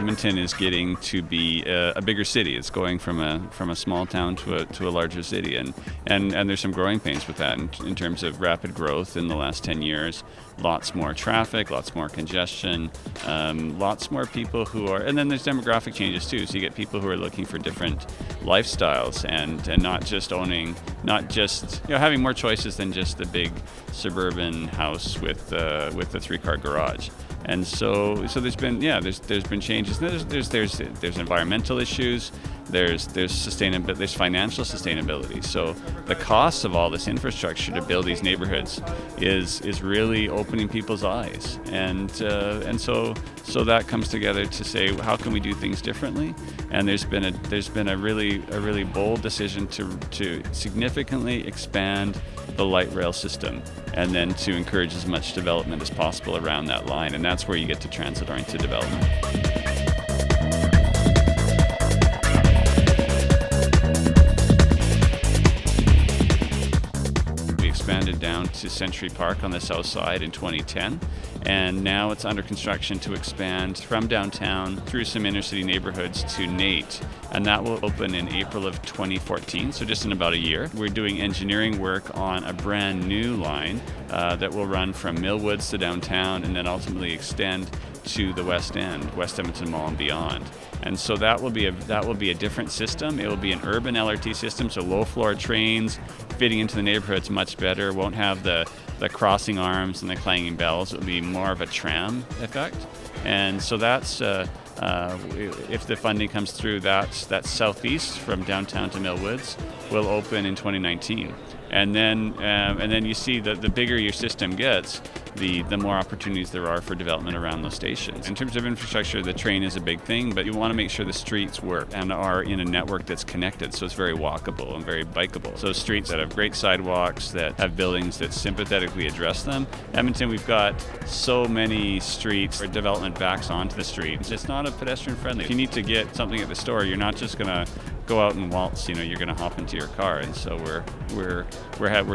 Edmonton is getting to be a bigger city. It's going from a small town to a larger city, and there's some growing pains with that in terms of rapid growth in the last 10 years. Lots more traffic, lots more congestion, lots more people who are, and then there's demographic changes too. So you get people who are looking for different lifestyles and not just having more choices than just the big suburban house with the 3-car garage. And so there's been changes. There's environmental issues. There's financial sustainment. So the cost of all this infrastructure to build these neighborhoods is really opening people's eyes. And so that comes together to say, how can we do things differently? And there's been a really bold decision to significantly expand the light rail system, and then to encourage as much development as possible around that line. And that's where you get to transit-oriented development. We expanded down to Century Park on the south side in 2010, and now it's under construction to expand from downtown through some inner city neighborhoods to Nate, and that will open in April of 2014, so just in about a year. We're doing engineering work on a brand new line that will run from Millwoods to downtown and then ultimately extend to the West End, West Edmonton Mall and beyond. And so that will be a different system. It will be an urban LRT system, so low floor trains fitting into the neighborhoods much better. Won't have the crossing arms and the clanging bells. It will be more of a tram effect. And so that's if the funding comes through, that's southeast from downtown to Millwoods will open in 2019. And then you see that the bigger your system gets, the more opportunities there are for development around those stations. In terms of infrastructure, the train is a big thing, but you want to make sure the streets work and are in a network that's connected, so it's very walkable and very bikeable. So streets that have great sidewalks, that have buildings that sympathetically address them. Edmonton, we've got so many streets where development backs onto the street. It's just not a pedestrian friendly. If you need to get something at the store, you're not just going to go out and waltz, you're going to hop into your car. And so we're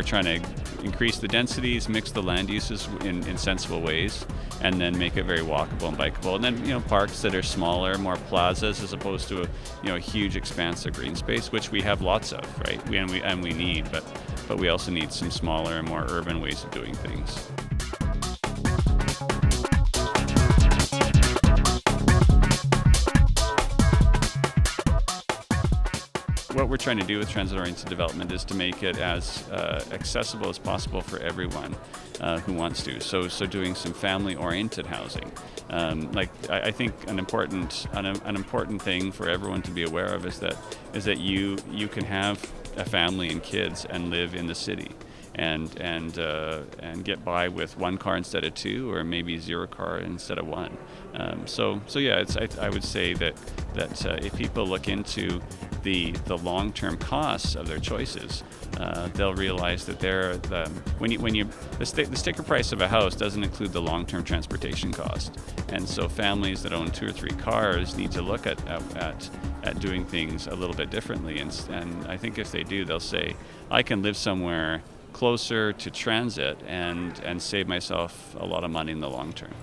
trying to increase the densities, mix the land uses in sensible ways, and then make it very walkable and bikeable. And then parks that are smaller, more plazas, as opposed to a huge expanse of green space, which we have lots of, right? We need, but we also need some smaller and more urban ways of doing things. What we're trying to do with transit-oriented development is to make it as accessible as possible for everyone who wants to. So doing some family-oriented housing. I think an important thing for everyone to be aware of is that you can have a family and kids and live in the city. And get by with one car instead of two, or maybe 0 car instead of one. I would say that if people look into the long-term costs of their choices, they'll realize that the sticker price of a house doesn't include the long-term transportation cost. And so families that own 2 or 3 cars need to look at doing things a little bit differently. And I think if they do, they'll say, I can live somewhere closer to transit and save myself a lot of money in the long term.